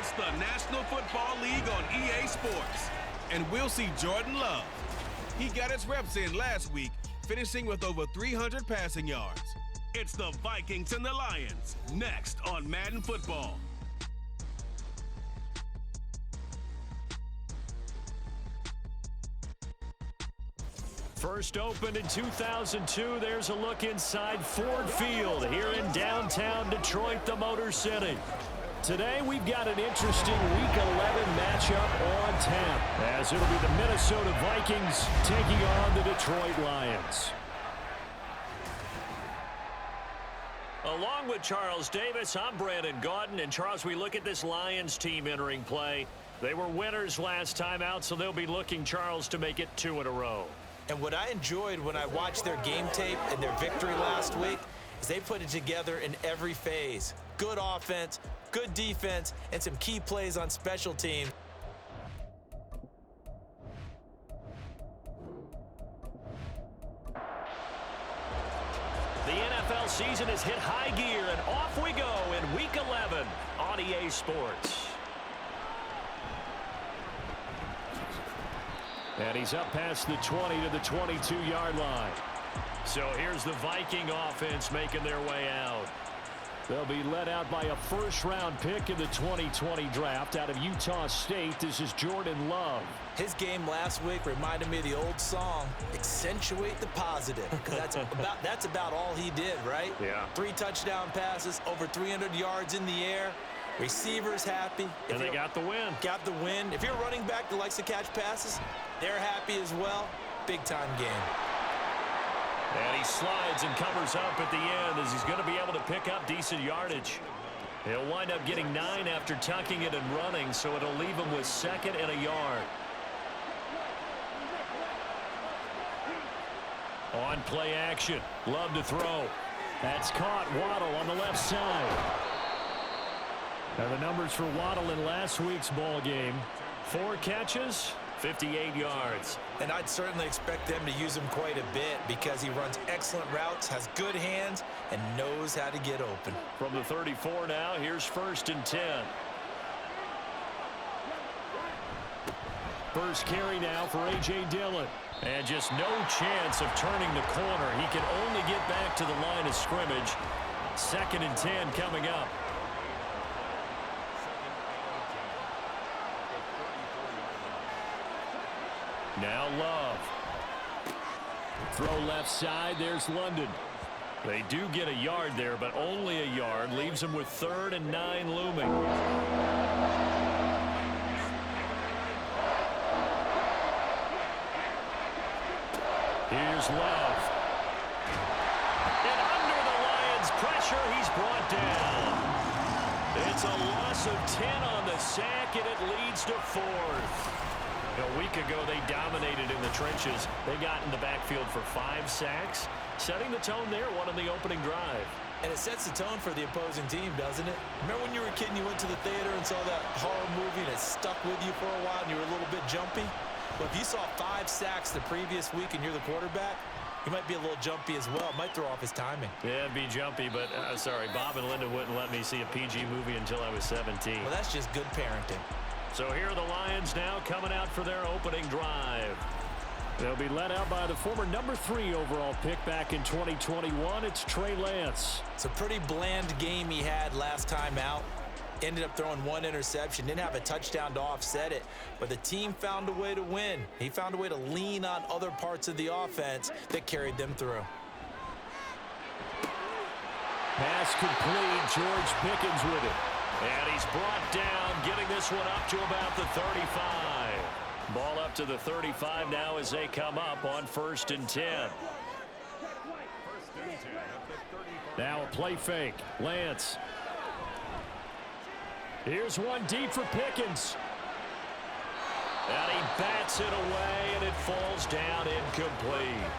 It's the National Football League on EA Sports. And we'll see Jordan Love. He got his reps in last week, finishing with over 300 passing yards. It's the Vikings and the Lions, next on Madden Football. First opened in 2002, there's a look inside Ford Field here in downtown Detroit, the Motor City. Today, we've got an interesting Week 11 matchup on tap, as it'll be the Minnesota Vikings taking on the Detroit Lions. Along with Charles Davis, I'm Brandon Gaudin. And Charles, we look at this Lions team entering play. They were winners last time out, so they'll be looking, Charles, to make it 2 in a row. And what I enjoyed when I watched their game tape and their victory last week is they put it together in every phase. Good offense, good defense, and some key plays on special teams. The NFL season has hit high gear, and off we go in Week 11 on EA Sports. And he's up past the 20 to the 22-yard line. So here's the Viking offense making their way out. They'll be led out by a first-round pick in the 2020 draft out of Utah State. This is Jordan Love. His game last week reminded me of the old song, accentuate the positive. Because that's about all he did, right? Yeah. 3 touchdown passes, over 300 yards in the air. Receivers happy. And they got the win. Got the win. If you're a running back that likes to catch passes, they're happy as well. Big-time game. And he slides and covers up at the end as he's going to be able to pick up decent yardage. He'll wind up getting 9 after tucking it and running, so it'll leave him with 2nd and a yard. On play action. Love to throw. That's caught. Waddle on the left side. Now the numbers for Waddle in last week's ball game: 4 catches, 58 yards. And I'd certainly expect them to use him quite a bit because he runs excellent routes, has good hands, and knows how to get open. From the 34 now, here's 1st and 10. First carry now for A.J. Dillon. And just no chance of turning the corner. He can only get back to the line of scrimmage. 2nd and 10 coming up. Now Love. Throw left side. There's London. They do get a yard there, but only a yard. Leaves them with 3rd and 9 looming. Here's Love. And under the Lions' pressure, he's brought down. It's a loss of 10 on the sack, and it leads to 4th. A week ago, they dominated in the trenches. They got in the backfield for 5 sacks, setting the tone there, one on the opening drive. And it sets the tone for the opposing team, doesn't it? Remember when you were a kid and you went to the theater and saw that horror movie and it stuck with you for a while and you were a little bit jumpy? Well, if you saw 5 sacks the previous week and you're the quarterback, you might be a little jumpy as well. It might throw off his timing. Yeah, it'd be jumpy, but sorry, Bob and Linda wouldn't let me see a PG movie until I was 17. Well, that's just good parenting. So here are the Lions now coming out for their opening drive. They'll be led out by the former number 3 overall pick back in 2021. It's Trey Lance. It's a pretty bland game he had last time out. Ended up throwing 1 interception. Didn't have a touchdown to offset it. But the team found a way to win. He found a way to lean on other parts of the offense that carried them through. Pass complete. George Pickens with it. And he's brought down, getting this one up to about the 35. Ball up to the 35 now as they come up on 1st and 10. Now a play fake. Lance. Here's one deep for Pickens. And he bats it away, and it falls down incomplete.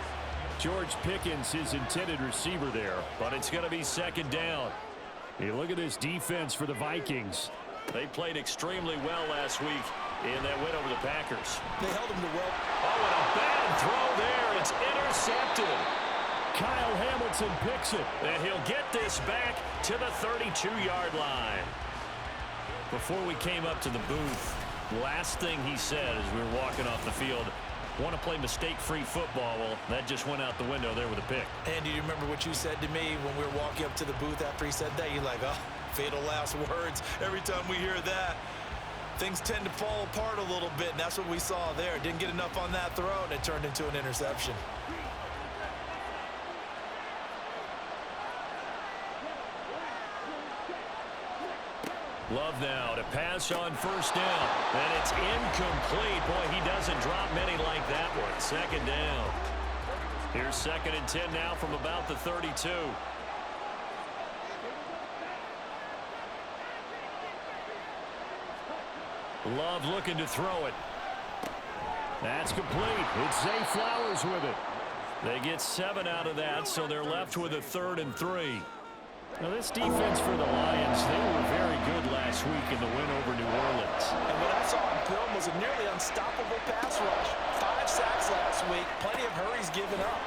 George Pickens, his intended receiver there, but it's going to be 2nd down. You look at this defense for the Vikings. They played extremely well last week in that win over the Packers. They held them to well. Oh, and a bad throw there. It's intercepted. Kyle Hamilton picks it, and he'll get this back to the 32-yard line. Before we came up to the booth, last thing he said as we were walking off the field, want to play mistake-free football. Well, that just went out the window there with a pick. And do you remember what you said to me when we were walking up to the booth after he said that? You're like, oh, fatal last words. Every time we hear that, things tend to fall apart a little bit, and that's what we saw there. Didn't get enough on that throw, and it turned into an interception. Love now to pass on first down. And it's incomplete. Boy, he doesn't drop many like that one. Second down. Here's 2nd and 10 now from about the 32. Love looking to throw it. That's complete. It's Zay Flowers with it. They get 7 out of that, so they're left with a 3rd and 3. Now, this defense for the Lions, they were very good last week in the win over New Orleans. And what I saw on film was a nearly unstoppable pass rush. 5 sacks last week, plenty of hurries given up.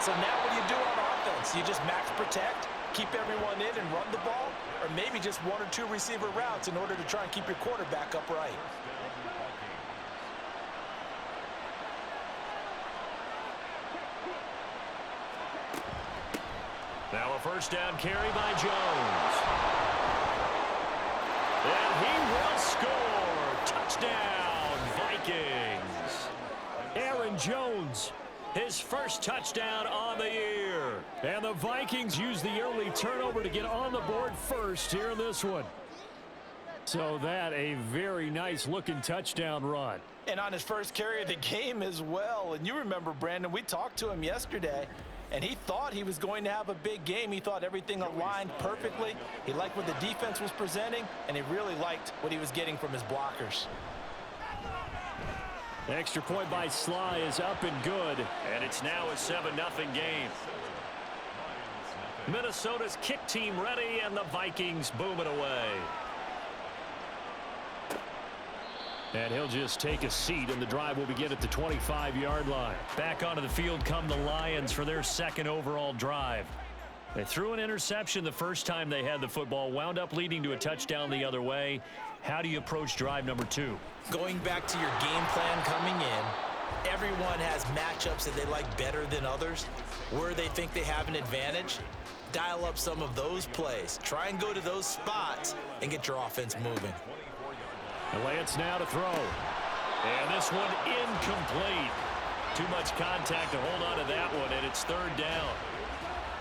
So now what do you do on offense? You just max protect, keep everyone in and run the ball, or maybe just 1 or 2 receiver routes in order to try and keep your quarterback upright. Now a first down carry by Jones. And he will score. Touchdown, Vikings. Aaron Jones, his first touchdown on the year. And the Vikings use the early turnover to get on the board first here in this one. So that a very nice looking touchdown run. And on his first carry of the game as well. And you remember, Brandon, we talked to him yesterday, and he thought he was going to have a big game. He thought everything aligned perfectly. He liked what the defense was presenting, and he really liked what he was getting from his blockers. Extra point by Sly is up and good, and it's now a 7-0 game. Minnesota's kick team ready, and the Vikings booming away. And he'll just take a seat, and the drive will begin at the 25-yard line. Back onto the field come the Lions for their 2nd overall drive. They threw an interception the first time they had the football, wound up leading to a touchdown the other way. How do you approach drive number 2? Going back to your game plan coming in, everyone has matchups that they like better than others. Where they think they have an advantage, dial up some of those plays. Try and go to those spots and get your offense moving. And Lance now to throw. And this one incomplete. Too much contact to hold on to that one, and it's 3rd down.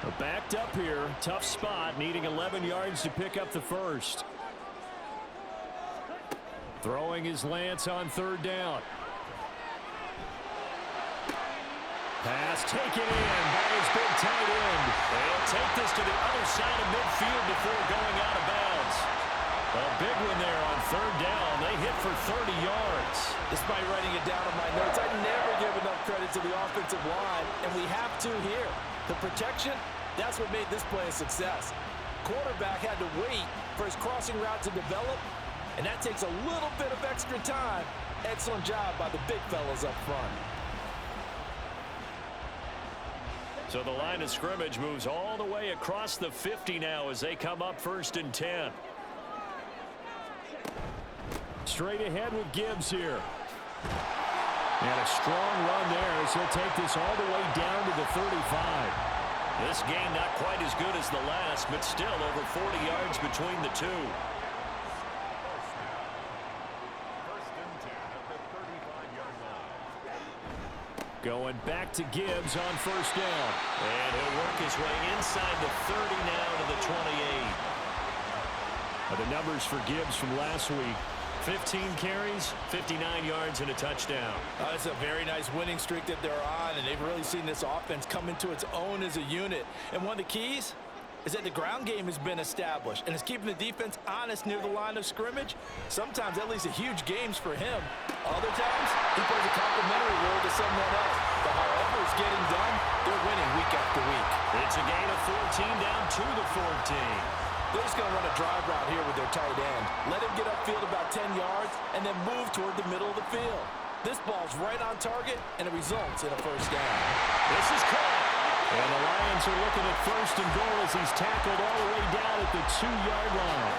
We're backed up here. Tough spot, needing 11 yards to pick up the first. Throwing is Lance on 3rd down. Pass taken in by his big tight end. They'll take this to the other side of midfield before going out of bounds. A big one there on 3rd down. They hit for 30 yards. Despite writing it down on my notes, I never give enough credit to the offensive line, and we have to here. The protection, that's what made this play a success. Quarterback had to wait for his crossing route to develop, and that takes a little bit of extra time. Excellent job by the big fellas up front. So the line of scrimmage moves all the way across the 50 now as they come up 1st and 10. Straight ahead with Gibbs here. And a strong run there as he'll take this all the way down to the 35. This game not quite as good as the last, but still over 40 yards between the two. Going back to Gibbs on 1st down. And he'll work his way inside the 30 now to the 28. The numbers for Gibbs from last week. 15 carries, 59 yards, and a touchdown. It's a very nice winning streak that they're on, and they've really seen this offense come into its own as a unit. And one of the keys is that the ground game has been established, and it's keeping the defense honest near the line of scrimmage. Sometimes that leads to huge games for him. Other times, he plays a complimentary role to someone else. But however it's getting done, they're winning week after week. It's a gain of 14 down to the 14. They're just going to run a drive route here with their tight end. Let him get upfield about 10 yards and then move toward the middle of the field. This ball's right on target, and it results in a 1st down. This is caught. And the Lions are looking at 1st and goal as he's tackled all the way down at the 2-yard line.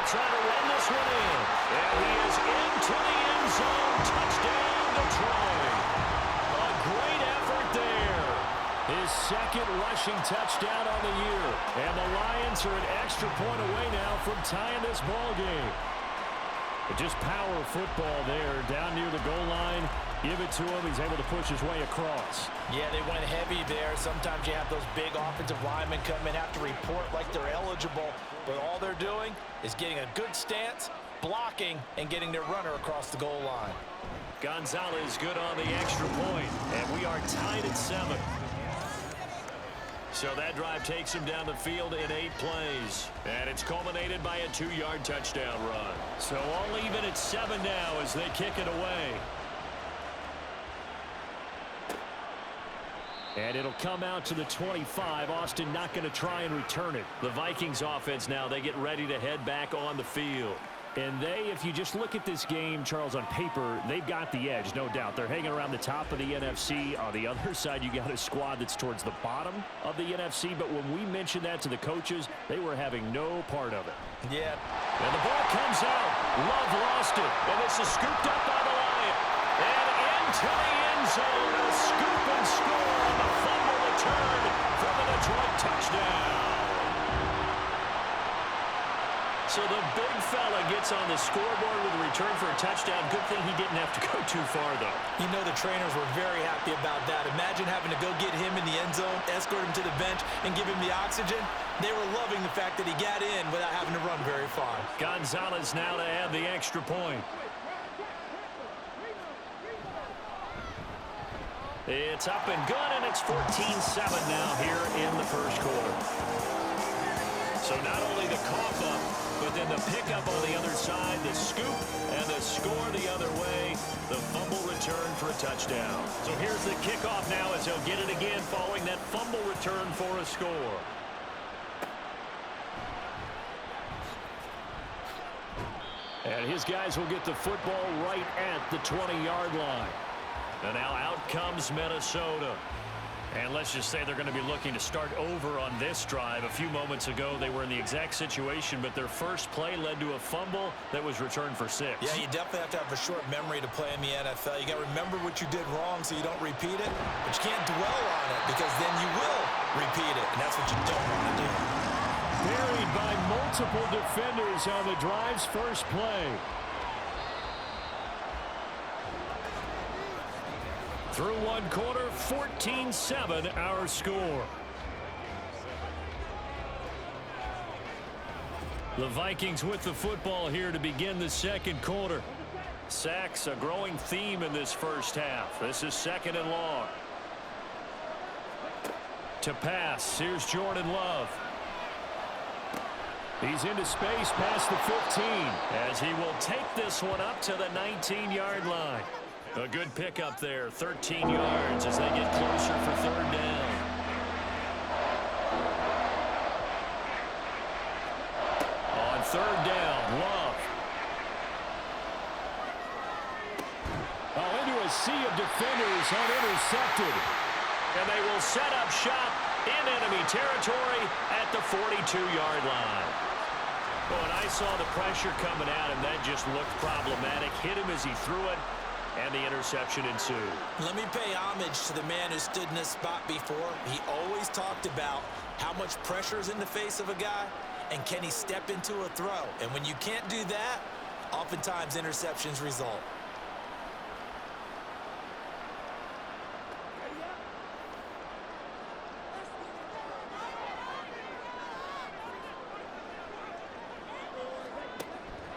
trying to run this one in. And he is into the end zone. Touchdown, Detroit. A great effort there. His second rushing touchdown on the year. And the Lions are an extra point away now from tying this ball game. Just power football there down near the goal line. Give it to him. He's able to push his way across. Yeah, they went heavy there. Sometimes you have those big offensive linemen come in, have to report like they're eligible. But all they're doing is getting a good stance, blocking, and getting their runner across the goal line. Gonzalez good on the extra point. And we are tied at 7. So that drive takes him down the field in 8 plays. And it's culminated by a 2-yard touchdown run. So all even at 7 now as they kick it away. And it'll come out to the 25. Austin not going to try and return it. The Vikings offense now, they get ready to head back on the field. And if you just look at this game, Charles, on paper, they've got the edge, no doubt. They're hanging around the top of the NFC. On the other side, you got a squad that's towards the bottom of the NFC. But when we mentioned that to the coaches, they were having no part of it. Yeah. And the ball comes out. Love lost it. And this is scooped up by the Lion. And into the end zone. A scoop and score on the fumble return for the Detroit touchdown. So the big fella gets on the scoreboard with a return for a touchdown. Good thing he didn't have to go too far, though. You know the trainers were very happy about that. Imagine having to go get him in the end zone, escort him to the bench, and give him the oxygen. They were loving the fact that he got in without having to run very far. Gonzalez now to add the extra point. It's up and good, and it's 14-7 now here in the first quarter. So not only the cough up, but then the pickup on the other side, the scoop, and the score the other way, the fumble return for a touchdown. So here's the kickoff now as he'll get it again following that fumble return for a score. And his guys will get the football right at the 20-yard line. And now out comes Minnesota. And let's just say they're going to be looking to start over on this drive. A few moments ago, they were in the exact situation, but their first play led to a fumble that was returned for 6. Yeah, you definitely have to have a short memory to play in the NFL. You got to remember what you did wrong so you don't repeat it, but you can't dwell on it because then you will repeat it, and that's what you don't want to do. Buried by multiple defenders on the drive's first play. Through one quarter, 14-7 our score. The Vikings with the football here to begin the second quarter. Sacks, a growing theme in this first half. This is 2nd and long. To pass, here's Jordan Love. He's into space past the 15 as he will take this one up to the 19-yard line. A good pickup there, 13 yards as they get closer for 3rd down. On 3rd down, Love. Into a sea of defenders unintercepted. And they will set up shop in enemy territory at the 42-yard line. Well, and I saw the pressure coming at him. That just looked problematic. Hit him as he threw it. And the interception ensued. Let me pay homage to the man who stood in this spot before. He always talked about how much pressure is in the face of a guy and can he step into a throw. And when you can't do that, oftentimes interceptions result.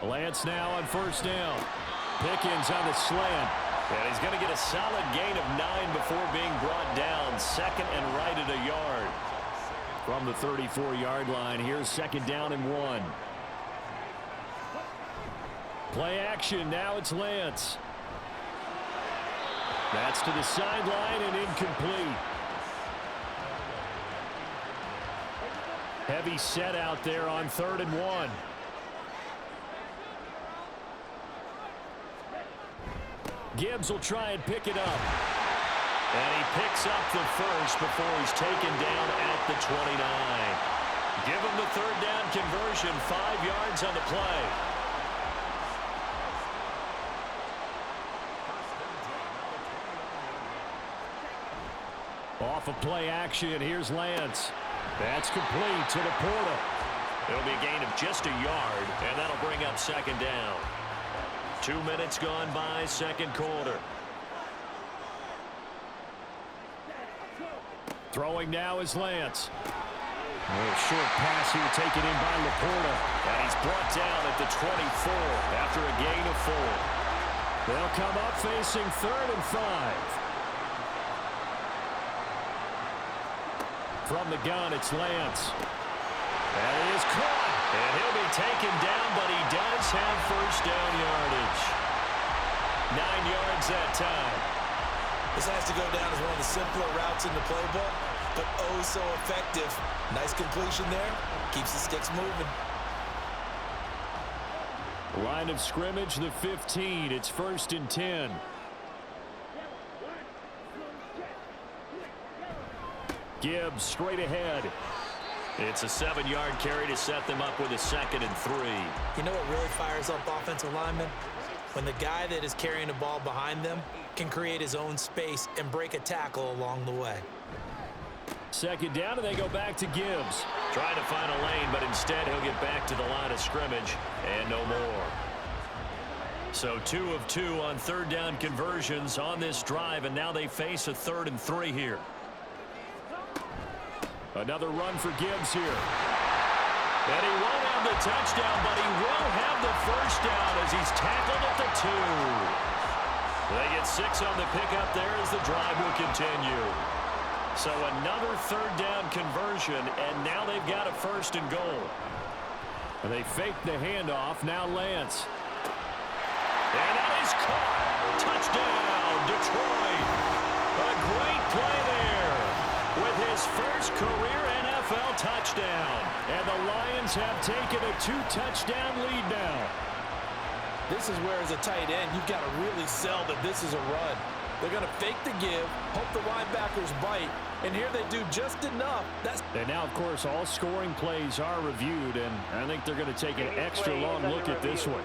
Lance now on 1st down. Pickens on the slant. And he's going to get a solid gain of 9 before being brought down. 2nd and right at a yard. From the 34-yard line, here's 2nd down and 1. Play action, now it's Lance. That's to the sideline and incomplete. Heavy set out there on 3rd and 1. Gibbs will try and pick it up. And he picks up the first before he's taken down at the 29. Give him the third down conversion, 5 yards on the play. Off of play action, here's Lance. That's complete to Laporta. It'll be a gain of just a yard, and that'll bring up second down. 2 minutes gone by, second quarter. Throwing now is Lance. A short pass here taken in by Laporta. And he's brought down at the 24 after a gain of 4. They'll come up facing 3rd and 5. From the gun, it's Lance. And he is caught. And he'll be taken down, but he does have first down yardage. 9 yards that time. This has to go down as one of the simpler routes in the playbook, but oh so effective. Nice completion there. Keeps the sticks moving. Line of scrimmage, the 15. It's 1st and 10. Gibbs straight ahead. It's a 7-yard carry to set them up with a 2nd and 3. You know what really fires up offensive linemen? When the guy that is carrying the ball behind them can create his own space and break a tackle along the way. 2nd down, and they go back to Gibbs. Trying to find a lane, but instead he'll get back to the line of scrimmage and no more. So 2 of 2 on 3rd down conversions on this drive, and now they face a 3rd and 3 here. Another run for Gibbs here. And he won't have the touchdown, but he will have the first down as he's tackled at the 2. They get 6 on the pickup there as the drive will continue. So another 3rd down conversion, and now they've got a 1st and goal. And they fake the handoff. Now Lance. And that is caught. Touchdown, Detroit. A great play there with his first career NFL touchdown. And the Lions have taken a 2-touchdown lead now. This is where, as a tight end, you've got to really sell that this is a run. They're going to fake the give, hope the linebackers bite, and here they do just enough. And now, of course, all scoring plays are reviewed, and I think they're going to take an extra long look at this one.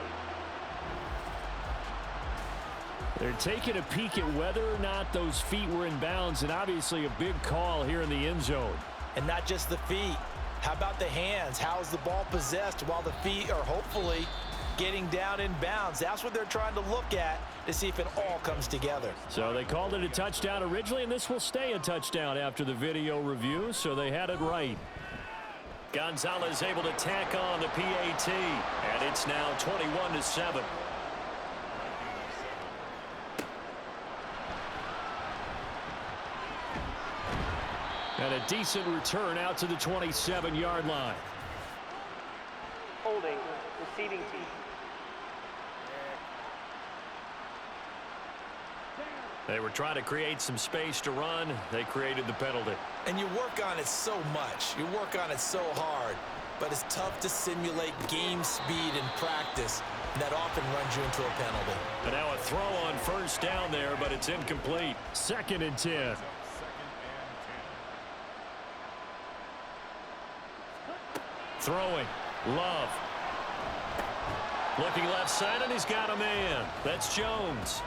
They're taking a peek at whether or not those feet were in bounds, and obviously a big call here in the end zone. And not just the feet. How about the hands? How is the ball possessed while the feet are hopefully getting down in bounds? That's what they're trying to look at to see if it all comes together. So they called it a touchdown originally, and this will stay a touchdown after the video review, so they had it right. Gonzalez able to tack on the PAT, and it's now 21-7. And a decent return out to the 27-yard line. Holding, receiving team. They were trying to create some space to run. They created the penalty. And you work on it so much. You work on it so hard. But it's tough to simulate game speed in practice. And that often runs you into a penalty. And now a throw on 1st down there, but it's incomplete. 2nd and 10. Throwing. Love. Looking left side, and he's got a man. That's Jones.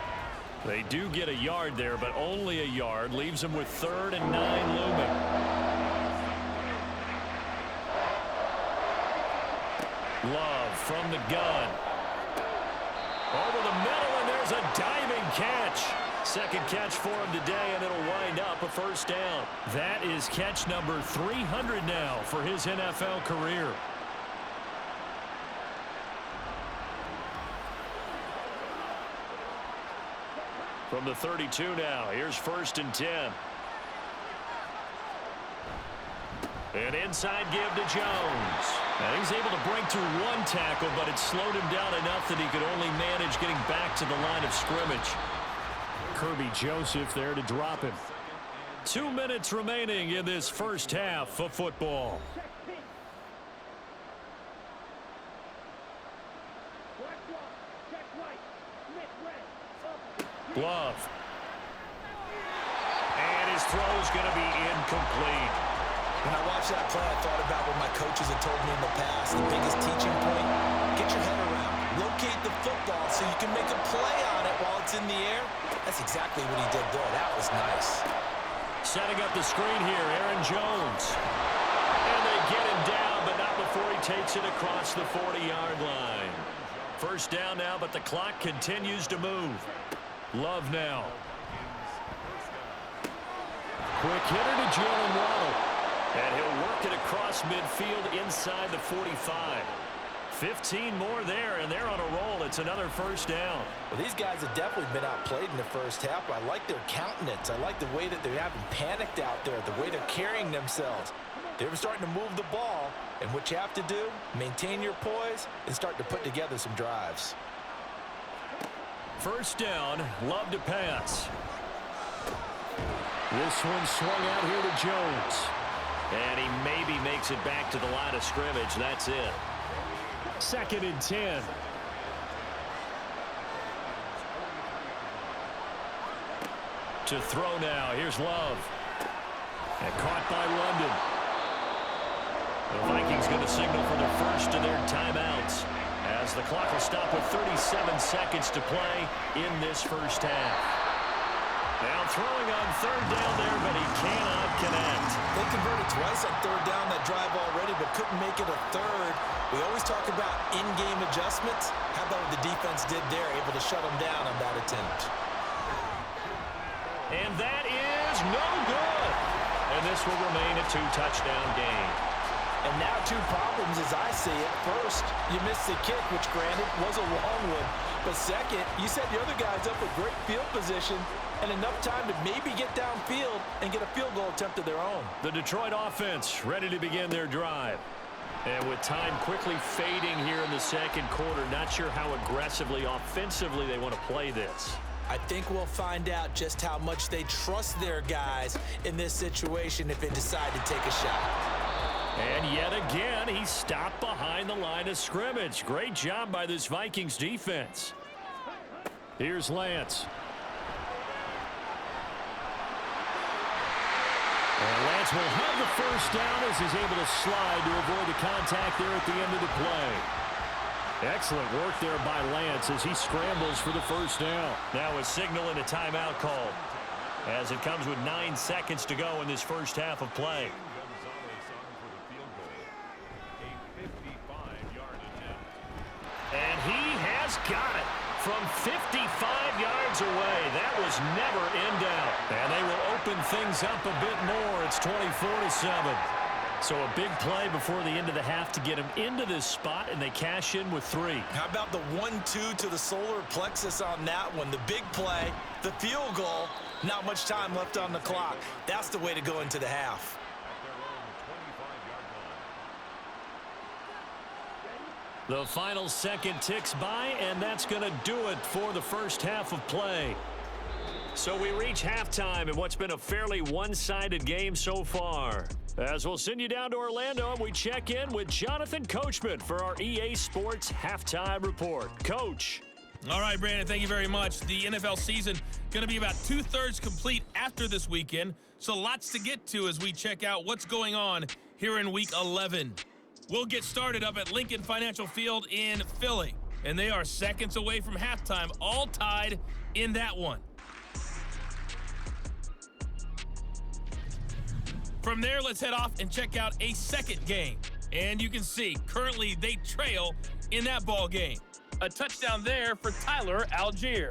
They do get a yard there, but only a yard. Leaves them with 3rd and 9 looming. Love from the gun. Over the middle, and there's a diving catch. 2nd catch for him today, and it'll wind up a 1st down. That is catch number 300 now for his NFL career. From the 32 now, here's 1st and 10. An inside give to Jones. And he's able to break through 1 tackle, but it slowed him down enough that he could only manage getting back to the line of scrimmage. Kirby Joseph there to drop him. 2 minutes remaining in this first half of football. Love. And his throw is going to be incomplete. When I watched that play, I thought about what my coaches had told me in the past. The biggest teaching point, get your head around. Locate the football so you can make a play on it while it's in the air. That's exactly what he did there. That was nice. Setting up the screen here, Aaron Jones. And they get him down, but not before he takes it across the 40-yard line. First down now, but the clock continues to move. Love now. Quick hitter to Jalen Waddle. And he'll work it across midfield inside the 45. 15 more there, and they're on a roll. It's another first down. Well, these guys have definitely been outplayed in the first half. I like their countenance. I like the way that they haven't panicked out there, the way they're carrying themselves. They're starting to move the ball, and what you have to do, maintain your poise and start to put together some drives. First down, Love to pass. This one swung out here to Jones. And he maybe makes it back to the line of scrimmage. That's it. 2nd and 10. To throw now. Here's Love. And caught by London. The Vikings going to signal for their first of their timeouts, as the clock will stop with 37 seconds to play in this first half. Now throwing on third down there, but he cannot connect. They converted twice on third down that drive already, but couldn't make it a third. We always talk about in-game adjustments. How about what the defense did there, able to shut them down on that attempt? And that is no good. And this will remain a 2-touchdown game. And now 2 problems as I see it. First, you missed the kick, which granted was a long one. But second, you set the other guys up with great field position and enough time to maybe get downfield and get a field goal attempt of their own. The Detroit offense ready to begin their drive. And with time quickly fading here in the second quarter, not sure how aggressively, offensively they want to play this. I think we'll find out just how much they trust their guys in this situation if they decide to take a shot. And yet again, he stopped behind the line of scrimmage. Great job by this Vikings defense. Here's Lance. And Lance will have the first down as he's able to slide to avoid the contact there at the end of the play. Excellent work there by Lance as he scrambles for the first down. Now a signal and a timeout call, as it comes with 9 seconds to go in this first half of play. And he has got it from 55 yards away. That was never in doubt. And they will open things up a bit more. It's 24-7. So a big play before the end of the half to get him into this spot, and they cash in with 3. How about the 1-2 to the solar plexus on that one? The big play, the field goal, not much time left on the clock. That's the way to go into the half. The final second ticks by, and that's going to do it for the first half of play. So we reach halftime in what's been a fairly one-sided game so far. As we'll send you down to Orlando, and we check in with Jonathan Coachman for our EA Sports Halftime Report. Coach. All right, Brandon, thank you very much. The NFL season going to be about 2/3 complete after this weekend, so lots to get to as we check out what's going on here in Week 11. We'll get started up at Lincoln Financial Field in Philly, and they are seconds away from halftime, all tied in that one. From there, let's head off and check out a second game. And you can see, currently they trail in that ball game. A touchdown there for Tyler Algier.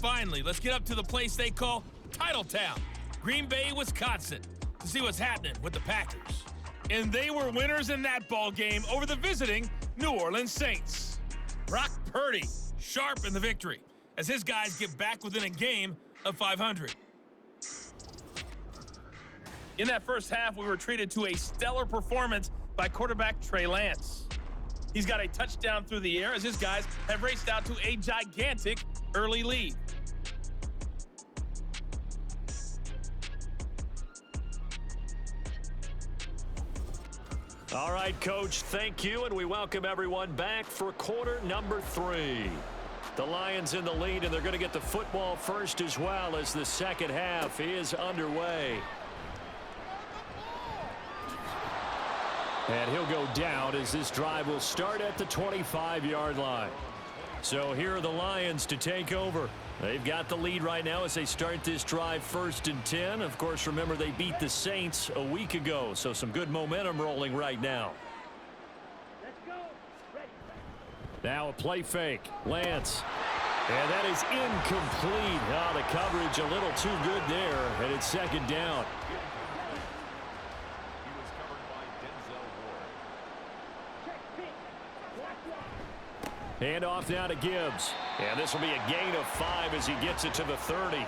Finally, let's get up to the place they call Titletown, Green Bay, Wisconsin, to see what's happening with the Packers. And they were winners in that ball game over the visiting New Orleans Saints. Brock Purdy sharp in the victory as his guys get back within a game of 500. In that first half, we were treated to a stellar performance by quarterback Trey Lance. He's got a touchdown through the air as his guys have raced out to a gigantic early lead. All right, Coach, thank you, and we welcome everyone back for quarter number 3. The Lions in the lead, and they're going to get the football first as well as the second half is underway. And he'll go down as this drive will start at the 25-yard line. So here are the Lions to take over. They've got the lead right now as they start this drive 1st and 10. Of course, remember they beat the Saints a week ago, so some good momentum rolling right now. Now a play fake. Lance. And that is incomplete. Oh, the coverage a little too good there, and it's 2nd down. Hand off now to Gibbs. And this will be a gain of 5 as he gets it to the 30.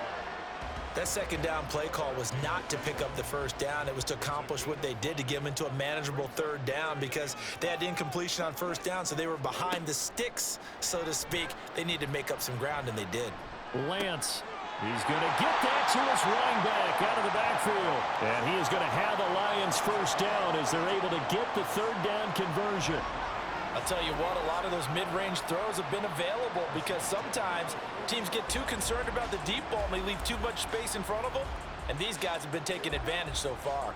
That 2nd down play call was not to pick up the 1st down. It was to accomplish what they did to get them into a manageable 3rd down because they had incompletion on 1st down, so they were behind the sticks, so to speak. They needed to make up some ground, and they did. Lance. He's going to get that to his running back out of the backfield. And he is going to have the Lions 1st down as they're able to get the 3rd down conversion. I'll tell you what, a lot of those mid-range throws have been available because sometimes teams get too concerned about the deep ball and they leave too much space in front of them, and these guys have been taking advantage so far.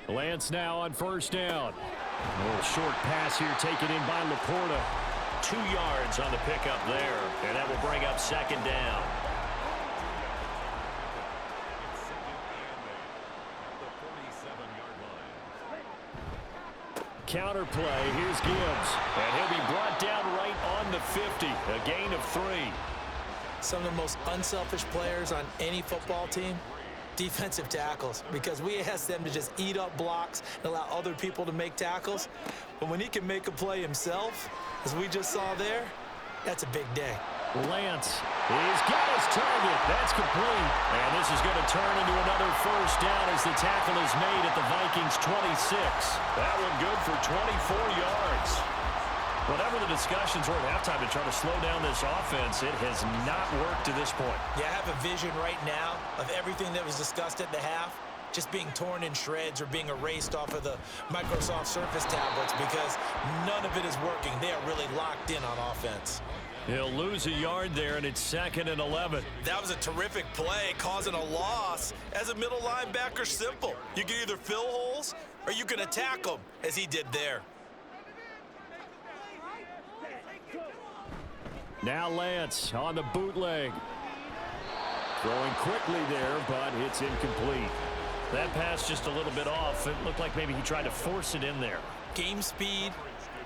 Lance now on 1st down. A little short pass here taken in by Laporta. 2 yards on the pickup there, and that will bring up 2nd down. Counter play. Here's Gibbs. And he'll be brought down right on the 50. A gain of 3. Some of the most unselfish players on any football team, defensive tackles, because we ask them to just eat up blocks and allow other people to make tackles. But when he can make a play himself, as we just saw there, that's a big day. Lance, he's got his target. That's complete. And this is going to turn into another 1st down as the tackle is made at the Vikings 26. That one good for 24 yards. Whatever the discussions were at halftime to try to slow down this offense, it has not worked to this point. Yeah, I have a vision right now of everything that was discussed at the half just being torn in shreds or being erased off of the Microsoft Surface tablets because none of it is working. They are really locked in on offense. He'll lose a yard there, and it's 2nd and 11. That was a terrific play, causing a loss. As a middle linebacker, simple. You can either fill holes or you can attack them, as he did there. Now Lance on the bootleg. Throwing quickly there, but it's incomplete. That pass just a little bit off. It looked like maybe he tried to force it in there. Game speed,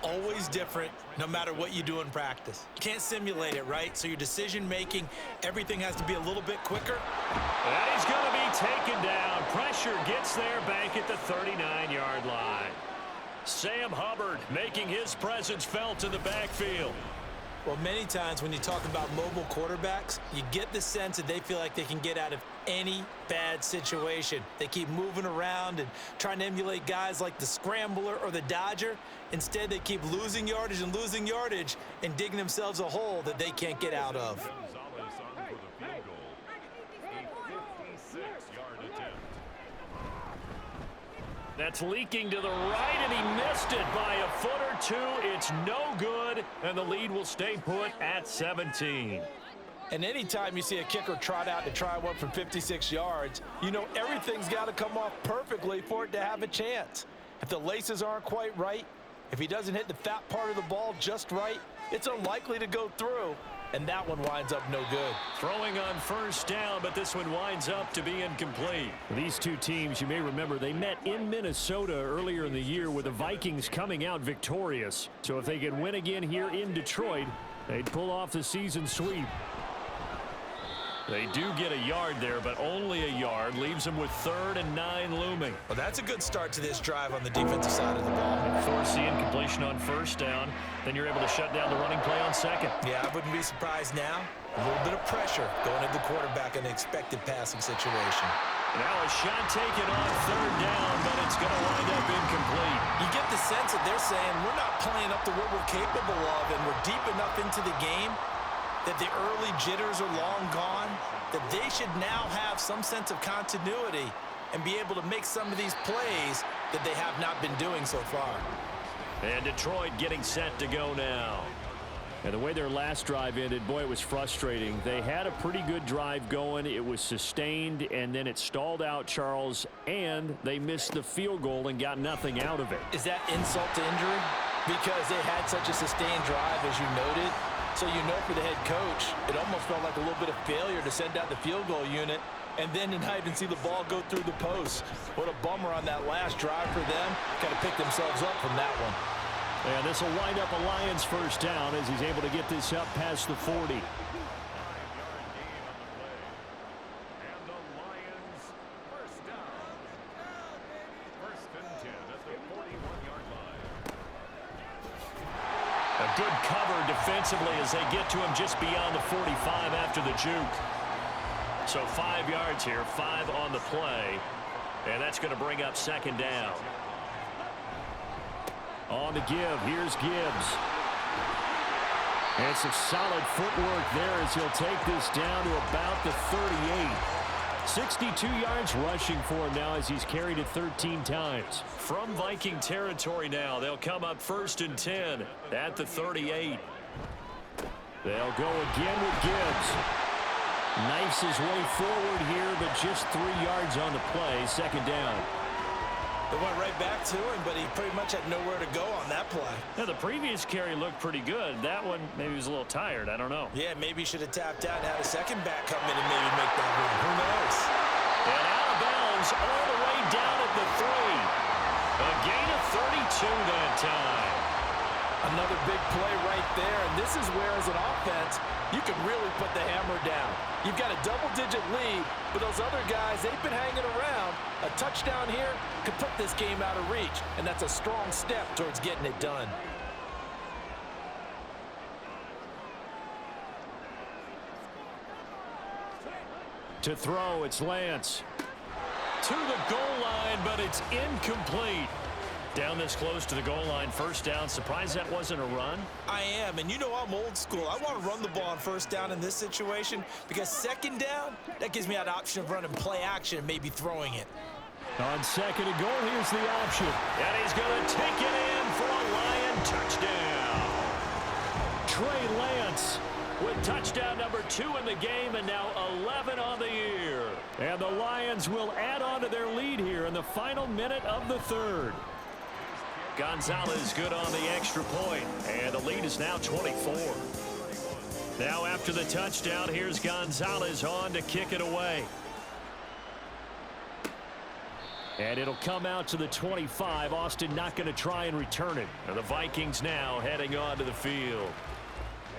always different, no matter what you do in practice. You can't simulate it, right? So your decision-making, everything has to be a little bit quicker. And he's going to be taken down. Pressure gets there back at the 39-yard line. Sam Hubbard making his presence felt in the backfield. Well, many times when you talk about mobile quarterbacks, you get the sense that they feel like they can get out of any bad situation. They keep moving around and trying to emulate guys like the Scrambler or the Dodger. Instead, they keep losing yardage and digging themselves a hole that they can't get out of. That's leaking to the right, and he missed it by a foot or two. It's no good, and the lead will stay put at 17. And anytime you see a kicker trot out to try one from 56 yards, you know everything's got to come off perfectly for it to have a chance. If the laces aren't quite right, if he doesn't hit the fat part of the ball just right, it's unlikely to go through. And that one winds up no good. Throwing on 1st down, but this one winds up to be incomplete. These two teams, you may remember, they met in Minnesota earlier in the year with the Vikings coming out victorious. So if they can win again here in Detroit, they'd pull off the season sweep. They do get a yard there, but only a yard. Leaves them with 3rd and 9 looming. Well, that's a good start to this drive on the defensive side of the ball. Force the incompletion on 1st down. Then you're able to shut down the running play on 2nd. Yeah, I wouldn't be surprised now. A little bit of pressure going at the quarterback in an expected passing situation. Now a shot taken on 3rd down, but it's going to wind up incomplete. You get the sense that they're saying we're not playing up to what we're capable of, and we're deep enough into the game that the early jitters are long gone, that they should now have some sense of continuity and be able to make some of these plays that they have not been doing so far. And Detroit getting set to go now. And the way their last drive ended, boy, it was frustrating. They had a pretty good drive going. It was sustained, and then it stalled out, Charles, and they missed the field goal and got nothing out of it. Is that insult to injury? Because they had such a sustained drive, as you noted. So you know for the head coach, it almost felt like a little bit of failure to send out the field goal unit and then to not even see the ball go through the post. What a bummer on that last drive for them. Kind of picked themselves up from that one. And this will wind up a Lions first down as he's able to get this up past the 40. A good cover defensively as they get to him just beyond the 45 after the juke. So 5 yards here, 5 on the play. And that's going to bring up second down. On the give, here's Gibbs. And some solid footwork there as he'll take this down to about the 38. 62 yards rushing for him now as he's carried it 13 times. From Viking territory now, they'll come up 1st and 10 at the 38. They'll go again with Gibbs. Knifes his way forward here, but just 3 yards on the play. Second down. They went right back to him, but he pretty much had nowhere to go on that play. Now, the previous carry looked pretty good. That one, maybe he was a little tired. I don't know. Yeah, maybe he should have tapped out and had a second back come in and maybe make that run. Who knows? And out of bounds all the way down at the 3. A gain of 32 that time. Another big play right there, and this is where, as an offense, you can really put the hammer down. You've got a double-digit lead, but those other guys, they've been hanging around. A touchdown here could put this game out of reach, and that's a strong step towards getting it done. To throw, it's Lance. To the goal line, but it's incomplete. Down this close to the goal line, first down. Surprised that wasn't a run? I am, and you know I'm old school. I want to run the ball on first down in this situation because second down, that gives me that option of running play action and maybe throwing it. On second and goal, here's the option. And he's going to take it in for a Lion touchdown. Trey Lance with touchdown number 2 in the game and now 11 on the year. And the Lions will add on to their lead here in the final minute of the third. Gonzalez good on the extra point, and the lead is now 24. Now after the touchdown, here's Gonzalez on to kick it away. And it'll come out to the 25. Austin not going to try and return it. And the Vikings now heading onto the field.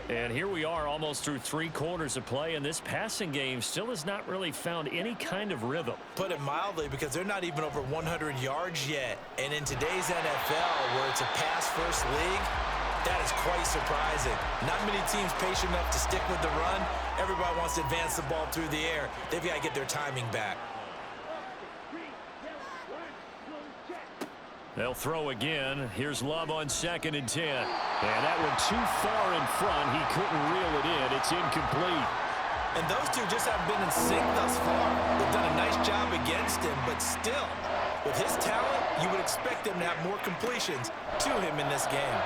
And here we are almost through 3 quarters of play, and this passing game still has not really found any kind of rhythm. Put it mildly, because they're not even over 100 yards yet. And in today's NFL, where it's a pass-first league, that is quite surprising. Not many teams patient enough to stick with the run. Everybody wants to advance the ball through the air. They've got to get their timing back. They'll throw again. Here's Love on 2nd and 10. And that one too far in front. He couldn't reel it in. It's incomplete. And those two just haven't been in sync thus far. They've done a nice job against him, but still, with his talent, you would expect him to have more completions to him in this game.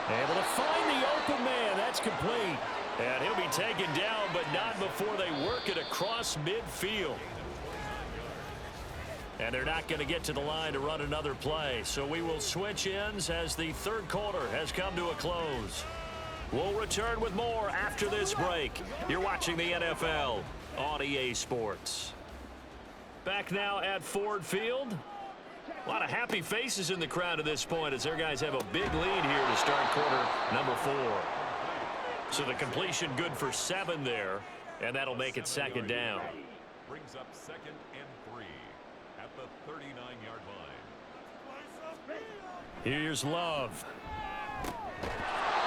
Able to find the open man. That's complete. And he'll be taken down, but not before they work it across midfield. And they're not going to get to the line to run another play. So we will switch ends as the third quarter has come to a close. We'll return with more after this break. You're watching the NFL on EA Sports. Back now at Ford Field. A lot of happy faces in the crowd at this point as their guys have a big lead here to start quarter number 4. So the completion good for 7 there, and that'll make it second down. Brings up 2nd and 3 at the 39-yard line. Here's Love.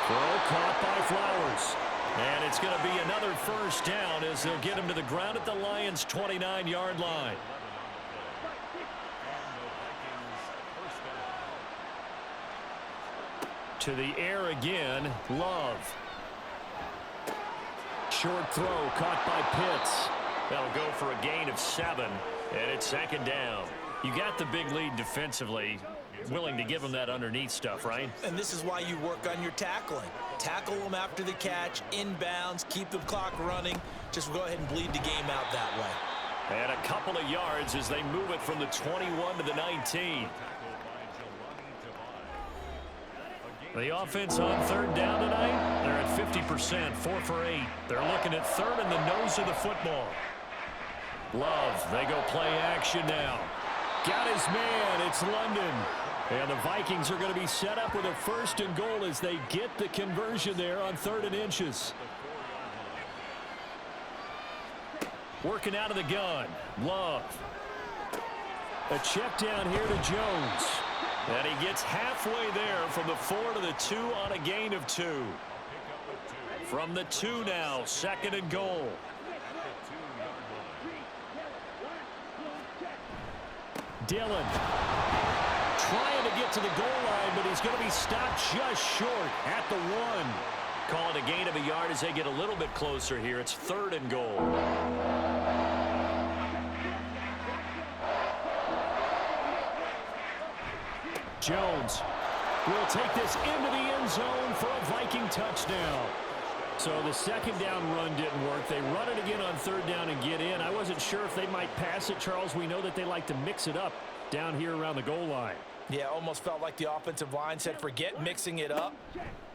Throw caught by Flowers. And it's going to be another first down as they'll get him to the ground at the Lions' 29-yard line. To the air again, Love. Short throw caught by Pitts. That'll go for a gain of 7, and it's second down. You got the big lead defensively. willing to give him that underneath stuff, right? And this is why you work on your tackling. Tackle them after the catch, inbounds, keep the clock running. Just go ahead and bleed the game out that way. And a couple of yards as they move it from the 21 to the 19. The offense on third down tonight, they're at 50%, 4 for 8. They're looking at third in the nose of the football. Love, they go play action now. Got his man, it's London. And the Vikings are going to be set up with a 1st and goal as they get the conversion there on 3rd and inches. Working out of the gun, Love. A check down here to Jones. And he gets halfway there from the 4 to the 2 on a gain of 2. From the 2 now, 2nd and goal. Dillon trying to get to the goal line, but he's going to be stopped just short at the 1. Call it a gain of a yard as they get a little bit closer here. It's 3rd and goal. Jones will take this into the end zone for a Viking touchdown. So the 2nd down run didn't work. They run it again on 3rd down and get in. I wasn't sure if they might pass it, Charles. We know that they like to mix it up down here around the goal line. Yeah, almost felt like the offensive line said, forget mixing it up.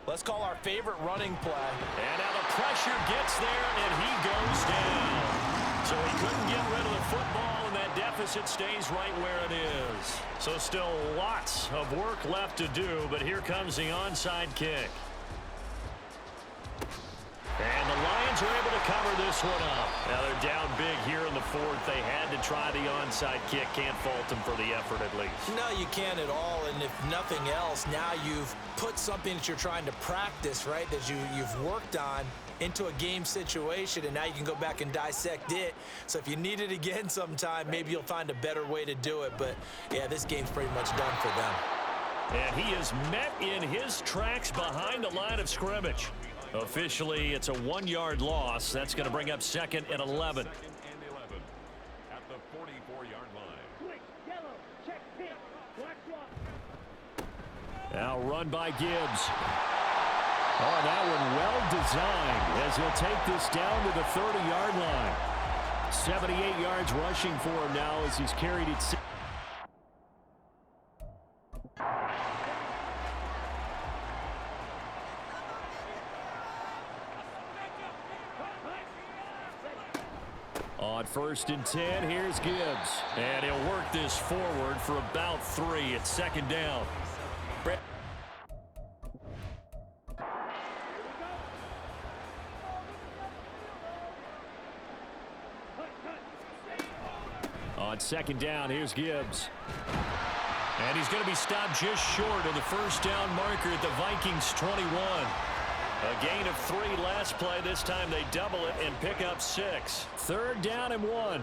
Let's call our favorite running play. And now the pressure gets there, and he goes down. So he couldn't get rid of the football, and that deficit stays right where it is. So still lots of work left to do, but here comes the onside kick. And the Lions are able to cover this one up. Now they're down big here in the 4th. They had to try the onside kick. Can't fault them for the effort at least. No, you can't at all. And if nothing else, now you've put something that you're trying to practice, right, that you've worked on into a game situation, and now you can go back and dissect it. So if you need it again sometime, maybe you'll find a better way to do it. But, yeah, this game's pretty much done for them. And he is met in his tracks behind the line of scrimmage. Officially, it's a 1-yard loss. That's going to bring up 2nd and 11. At the 44-yard line. Now run by Gibbs. Oh, that one well designed as he'll take this down to the 30-yard line. 78 yards rushing for him now as he's carried it. On 1st and 10, here's Gibbs. And he'll work this forward for about 3. It's 2nd down. On 2nd down, here's Gibbs. And he's going to be stopped just short of the 1st down marker at the Vikings 21. A gain of 3 last play. This time they double it and pick up 6. 3rd down and 1.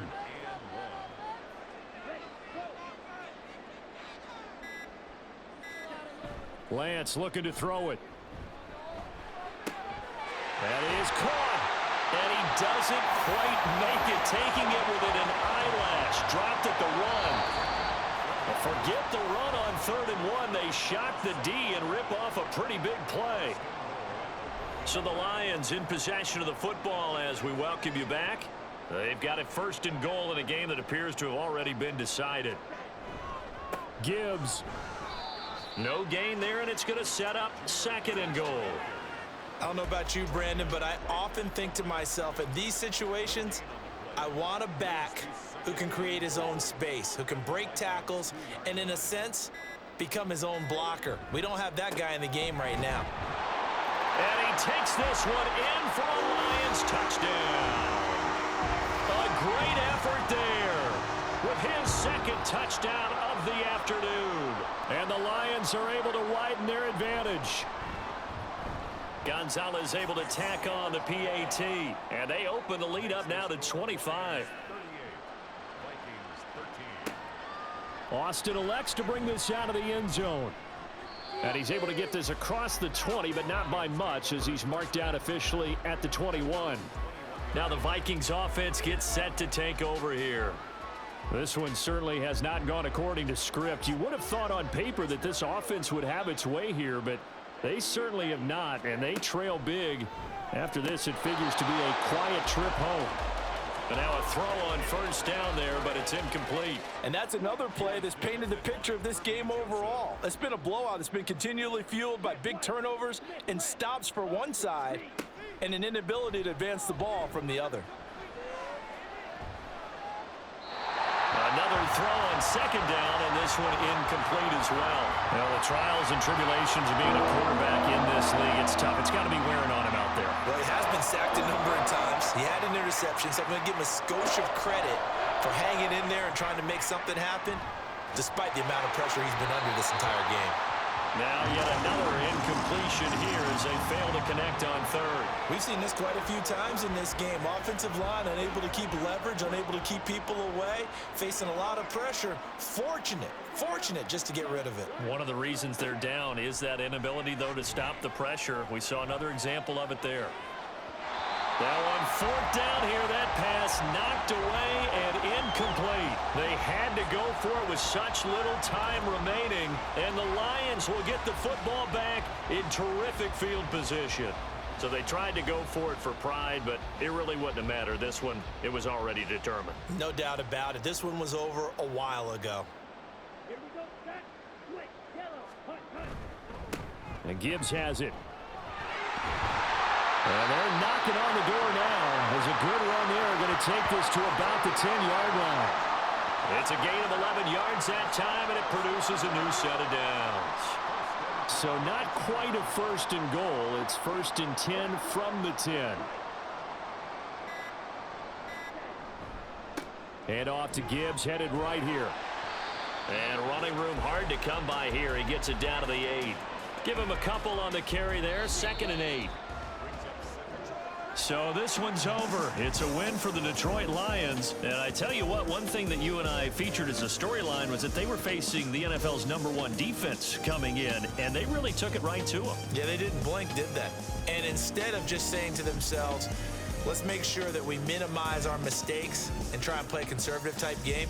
Lance looking to throw it. That is caught. And he doesn't quite make it, taking it within an eyelash. Dropped at the 1. Forget the run on 3rd and 1. They shock the D and rip off a pretty big play. So the Lions in possession of the football as we welcome you back. They've got it 1st and goal in a game that appears to have already been decided. Gibbs. No gain there, and it's going to set up 2nd and goal. I don't know about you, Brandon, but I often think to myself, in these situations, I want a back who can create his own space, who can break tackles, and in a sense, become his own blocker. We don't have that guy in the game right now. And he takes this one in for a Lions touchdown. A great effort there with his 2nd touchdown of the afternoon. And the Lions are able to widen their advantage. Gonzalez able to tack on the PAT. And they open the lead up now to 25. Austin elects to bring this out of the end zone. And he's able to get this across the 20, but not by much as he's marked out officially at the 21. Now the Vikings offense gets set to take over here. This one certainly has not gone according to script. You would have thought on paper that this offense would have its way here, but they certainly have not, and they trail big. After this, it figures to be a quiet trip home. And now a throw on first down there, but it's incomplete. And that's another play that's painted the picture of this game overall. It's been a blowout. It's been continually fueled by big turnovers and stops for one side and an inability to advance the ball from the other. Another throw on second down, and this one incomplete as well. Well, the trials and tribulations of being a quarterback in this league, it's tough. It's got to be wearing on him out there. Well, he has been sacked a number of times. He had an interception, so I'm going to give him a skosh of credit for hanging in there and trying to make something happen, despite the amount of pressure he's been under this entire game. Now yet another incompletion here as they fail to connect on third. We've seen this quite a few times in this game. Offensive line unable to keep leverage, unable to keep people away, facing a lot of pressure. Fortunate just to get rid of it. One of the reasons they're down is that inability, though, to stop the pressure. We saw another example of it there. Now on fourth down here, that pass knocked away and incomplete. They had to go for it with such little time remaining, and the Lions will get the football back in terrific field position. So they tried to go for it for pride, but it really wouldn't have mattered. This one, it was already determined. No doubt about it. This one was over a while ago. And Gibbs has it. And they're knocking on the door now. There's a good run there. Going to take this to about the 10-yard line. It's a gain of 11 yards that time, and it produces a new set of downs. So not quite a first and goal. It's first and 10 from the 10. And off to Gibbs, headed right here. And running room hard to come by here. He gets it down to the 8. Give him a couple on the carry there. 2nd and 8. So this one's over. It's a win for the Detroit Lions. And I tell you what, one thing that you and I featured as a storyline was that they were facing the NFL's #1 defense coming in, and they really took it right to them. Yeah, they didn't blink, did they? And instead of just saying to themselves, let's make sure that we minimize our mistakes and try and play a conservative type game,